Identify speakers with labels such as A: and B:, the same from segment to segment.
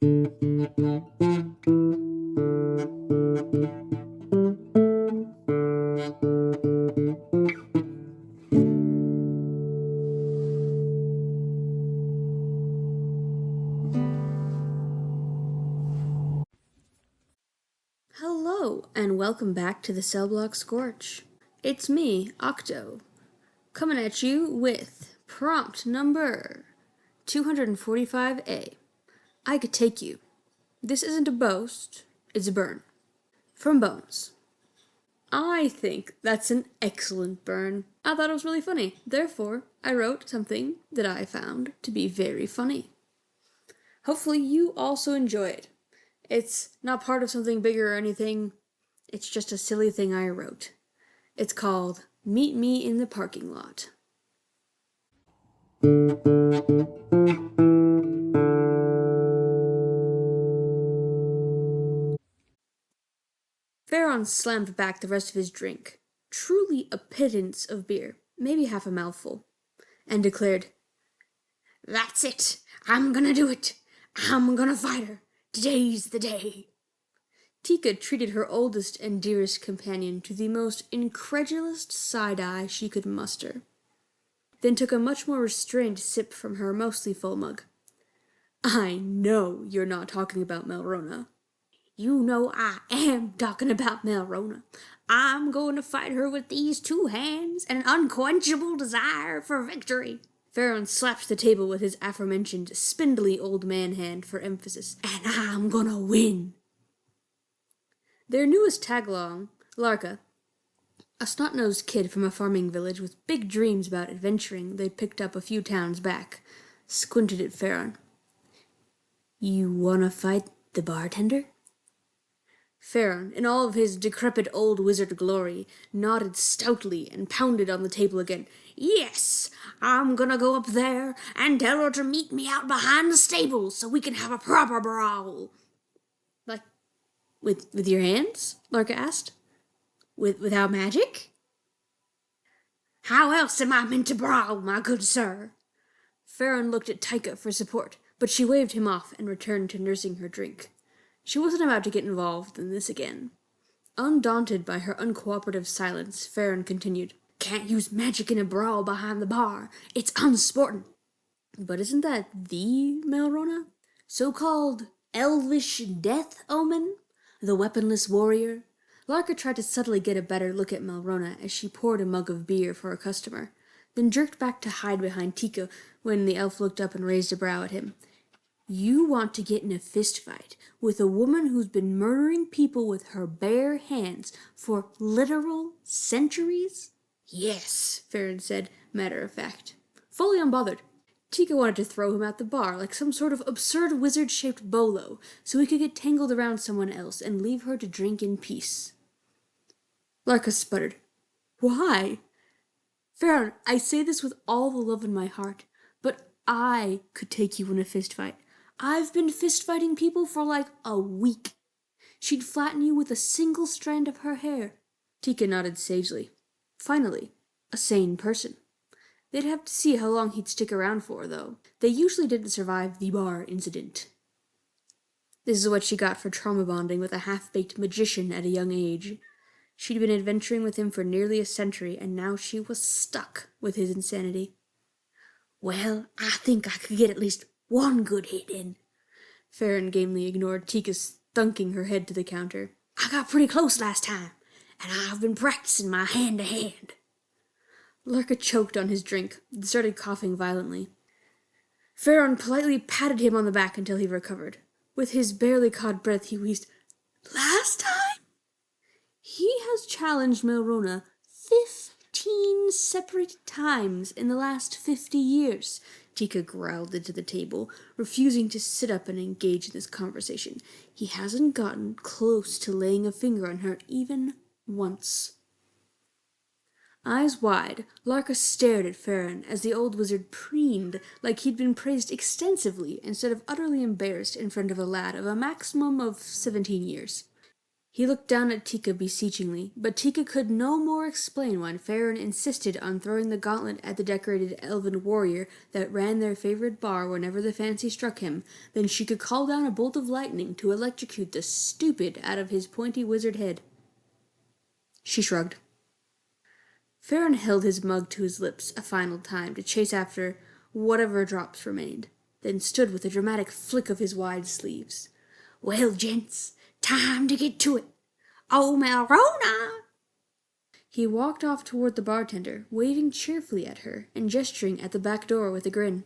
A: Hello, and welcome back to the cellblock Scorch. It's me, Octo, coming at you with prompt number 245A. I could take you. This isn't a boast, it's a burn. From Bones. I think that's an excellent burn. I thought it was really funny. Therefore, I wrote something that I found to be very funny. Hopefully you also enjoy it. It's not part of something bigger or anything. It's just a silly thing I wrote. It's called Meet Me in the Parking Lot. Farron slammed back the rest of his drink, truly a pittance of beer, maybe half a mouthful, and declared, "That's it! I'm gonna do it! I'm gonna fight her! Today's the day!" Tika treated her oldest and dearest companion to the most incredulous side-eye she could muster, then took a much more restrained sip from her mostly full mug. "I know you're not talking about Melrona." "You know I am talking about Melrona. I'm going to fight her with these two hands and an unquenchable desire for victory." Farron slapped the table with his aforementioned spindly old man hand for emphasis. "And I'm gonna win." Their newest tag-along, Larka, a snot-nosed kid from a farming village with big dreams about adventuring they'd picked up a few towns back, squinted at Farron. "You wanna fight the bartender?" Farron, in all of his decrepit old wizard glory, nodded stoutly and pounded on the table again. "Yes, I'm gonna go up there and tell her to meet me out behind the stables so we can have a proper brawl." "Like, with your hands?" Larka asked. Without magic?" "How else am I meant to brawl, my good sir?" Farron looked at Tika for support, but she waved him off and returned to nursing her drink. She wasn't about to get involved in this again. Undaunted by her uncooperative silence, Farron continued, "Can't use magic in a brawl behind the bar. It's unsporting." "But isn't that the Melrona? So-called elvish death omen? The weaponless warrior?" Larka tried to subtly get a better look at Melrona as she poured a mug of beer for a customer, then jerked back to hide behind Tika when the elf looked up and raised a brow at him. "You want to get in a fist fight with a woman who's been murdering people with her bare hands for literal centuries?" "Yes," Farron said, matter of fact, fully unbothered. Tika wanted to throw him out the bar like some sort of absurd wizard-shaped bolo so he could get tangled around someone else and leave her to drink in peace. Larka sputtered. "Why?" "Farron, I say this with all the love in my heart, but I could take you in a fist fight. I've been fist-fighting people for like a week. She'd flatten you with a single strand of her hair." Tika nodded sagely. Finally, a sane person. They'd have to see how long he'd stick around for, though. They usually didn't survive the bar incident. This is what she got for trauma bonding with a half-baked magician at a young age. She'd been adventuring with him for nearly a century, and now she was stuck with his insanity. "Well, I think I could get at least one good hit in." Farron gamely ignored Tika's thunking her head to the counter. "I got pretty close last time, and I've been practicing my hand-to-hand." Larka choked on his drink and started coughing violently. Farron politely patted him on the back until he recovered. With his barely caught breath, he wheezed, "Last time?" "He has challenged Melrona 15 separate times in the last 50 years, Tika growled into the table, refusing to sit up and engage in this conversation. "He hasn't gotten close to laying a finger on her even once." Eyes wide, Larka stared at Farron as the old wizard preened like he'd been praised extensively instead of utterly embarrassed in front of a lad of a maximum of 17 years. He looked down at Tika beseechingly, but Tika could no more explain why Farron insisted on throwing the gauntlet at the decorated elven warrior that ran their favorite bar whenever the fancy struck him than she could call down a bolt of lightning to electrocute the stupid out of his pointy wizard head. She shrugged. Farron held his mug to his lips a final time to chase after whatever drops remained, then stood with a dramatic flick of his wide sleeves. "Well, gents, time to get to it. Oh, Melrona!" He walked off toward the bartender, waving cheerfully at her and gesturing at the back door with a grin.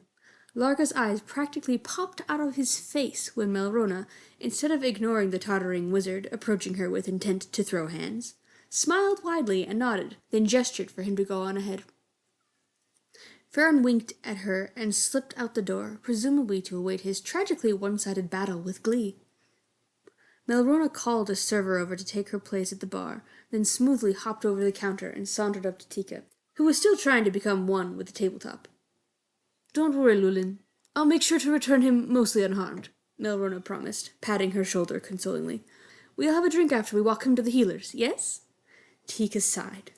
A: Larga's eyes practically popped out of his face when Melrona, instead of ignoring the tottering wizard approaching her with intent to throw hands, smiled widely and nodded, then gestured for him to go on ahead. Farron winked at her and slipped out the door, presumably to await his tragically one-sided battle with Glee. Melrona called a server over to take her place at the bar, then smoothly hopped over the counter and sauntered up to Tika, who was still trying to become one with the tabletop. "Don't worry, Lulin. I'll make sure to return him mostly unharmed," Melrona promised, patting her shoulder consolingly. "We'll have a drink after we walk him to the healers, yes?" Tika sighed.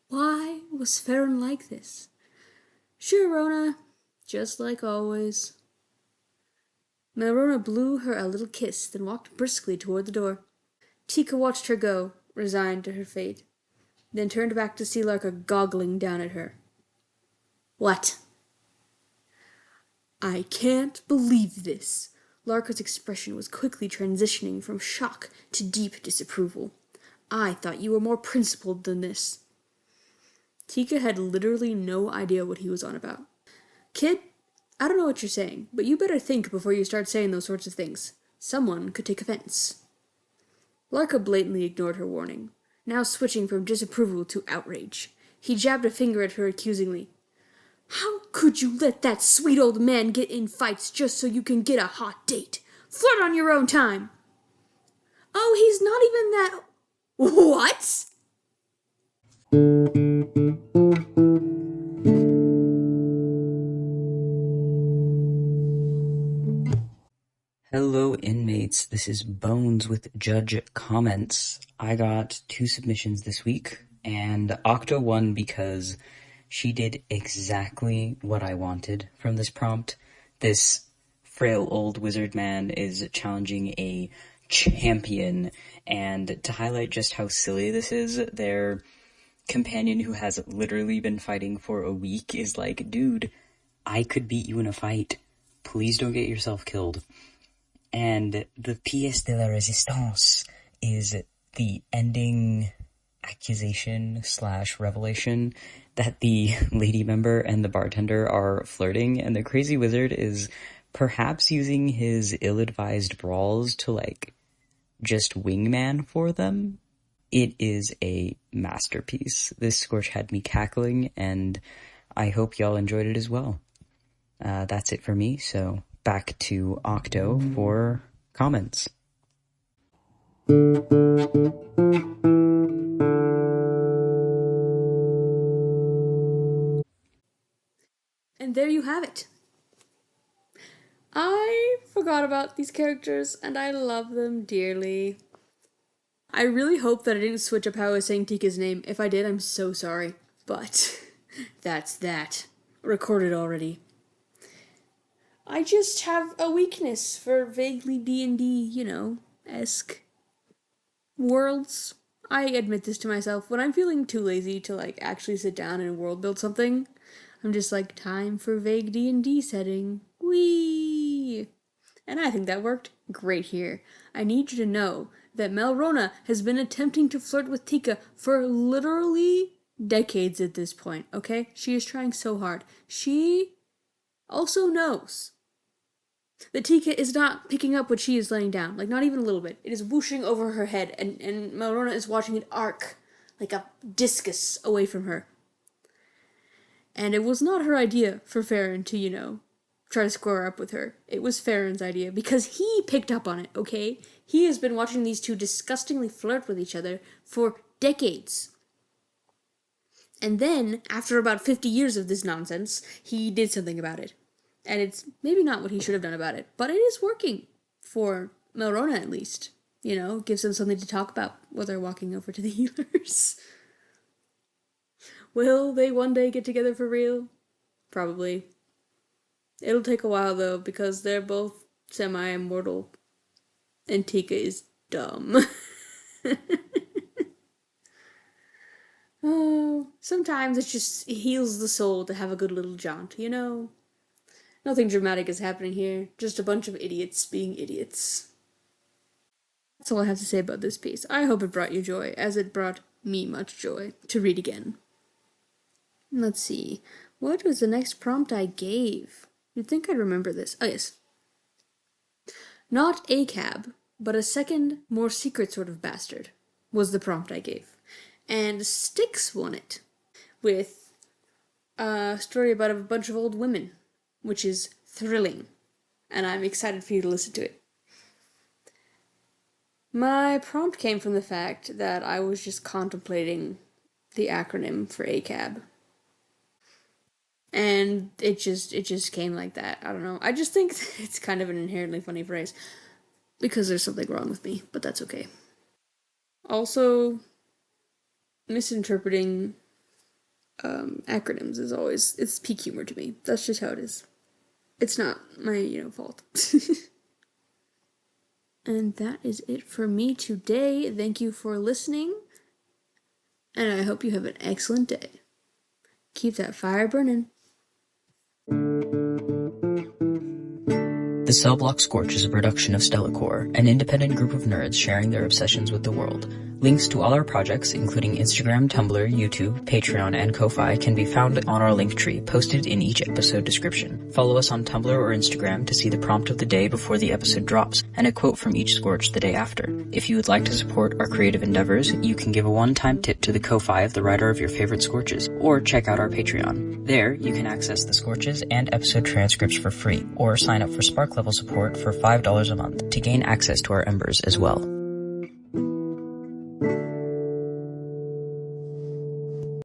A: Why was Farron like this? "Sure, Rona. Just like always." Melrona blew her a little kiss, then walked briskly toward the door. Tika watched her go, resigned to her fate, then turned back to see Larka goggling down at her. "What?" "I can't believe this." Larka's expression was quickly transitioning from shock to deep disapproval. "I thought you were more principled than this." Tika had literally no idea what he was on about. "Kid, I don't know what you're saying, but you better think before you start saying those sorts of things. Someone could take offense." Larka blatantly ignored her warning, now switching from disapproval to outrage. He jabbed a finger at her accusingly. "How could you let that sweet old man get in fights just so you can get a hot date? Flirt on your own time." "Oh, he's not even that—" "What?"
B: Hello inmates, this is Bones with Judge Comments. I got 2 submissions this week, and Octo won because she did exactly what I wanted from this prompt. This frail old wizard man is challenging a champion, and to highlight just how silly this is, their companion who has literally been fighting for a week is like, "Dude, I could beat you in a fight. Please don't get yourself killed." And the pièce de la résistance is the ending accusation / revelation that the lady member and the bartender are flirting, and the crazy wizard is perhaps using his ill-advised brawls to, just wingman for them. It is a masterpiece. This Scorch had me cackling, and I hope y'all enjoyed it as well. That's it for me, so back to Octo for comments.
A: And there you have it. I forgot about these characters, and I love them dearly. I really hope that I didn't switch up how I was saying Tika's name. If I did, I'm so sorry. But that's that. Recorded already. I just have a weakness for vaguely D&D, esque worlds. I admit this to myself. When I'm feeling too lazy to, actually sit down and world build something, I'm just like, time for vague D&D setting. Whee! And I think that worked great here. I need you to know that Melrona has been attempting to flirt with Tika for literally decades at this point, okay? She is trying so hard. She also knows that Tika is not picking up what she is laying down, not even a little bit. It is whooshing over her head, and Melrona is watching it arc like a discus away from her. And it was not her idea for Farron to, try to square up with her. It was Farron's idea, because he picked up on it, okay? He has been watching these two disgustingly flirt with each other for decades. And then, after about 50 years of this nonsense, he did something about it. And it's maybe not what he should have done about it, but it is working. For Melrona, at least. Gives them something to talk about while they're walking over to the healers. Will they one day get together for real? Probably. It'll take a while, though, because they're both semi-immortal. And Tika is dumb. Oh, sometimes it just heals the soul to have a good little jaunt, Nothing dramatic is happening here. Just a bunch of idiots being idiots. That's all I have to say about this piece. I hope it brought you joy, as it brought me much joy to read again. Let's see. What was the next prompt I gave? You'd think I'd remember this. Oh, yes. Not a cab, but a second, more secret sort of bastard, was the prompt I gave. And Styx won it with a story about a bunch of old women, which is thrilling, and I'm excited for you to listen to it. My prompt came from the fact that I was just contemplating the acronym for ACAB. And it just came like that. I don't know. I just think it's kind of an inherently funny phrase. Because there's something wrong with me, but that's okay. Also, misinterpreting acronyms is always, it's peak humor to me. That's just how it is. It's not my, fault. And that is it for me today. Thank you for listening. And I hope you have an excellent day. Keep that fire burning.
B: The Cellblock Scorch is a production of Stellacore, an independent group of nerds sharing their obsessions with the world. Links to all our projects, including Instagram, Tumblr, YouTube, Patreon, and Ko-Fi, can be found on our link tree, posted in each episode description. Follow us on Tumblr or Instagram to see the prompt of the day before the episode drops, and a quote from each Scorch the day after. If you would like to support our creative endeavors, you can give a one-time tip to the Ko-Fi of the writer of your favorite Scorches, or check out our Patreon. There, you can access the Scorches and episode transcripts for free, or sign up for Spark level support for $5 a month to gain access to our embers as well.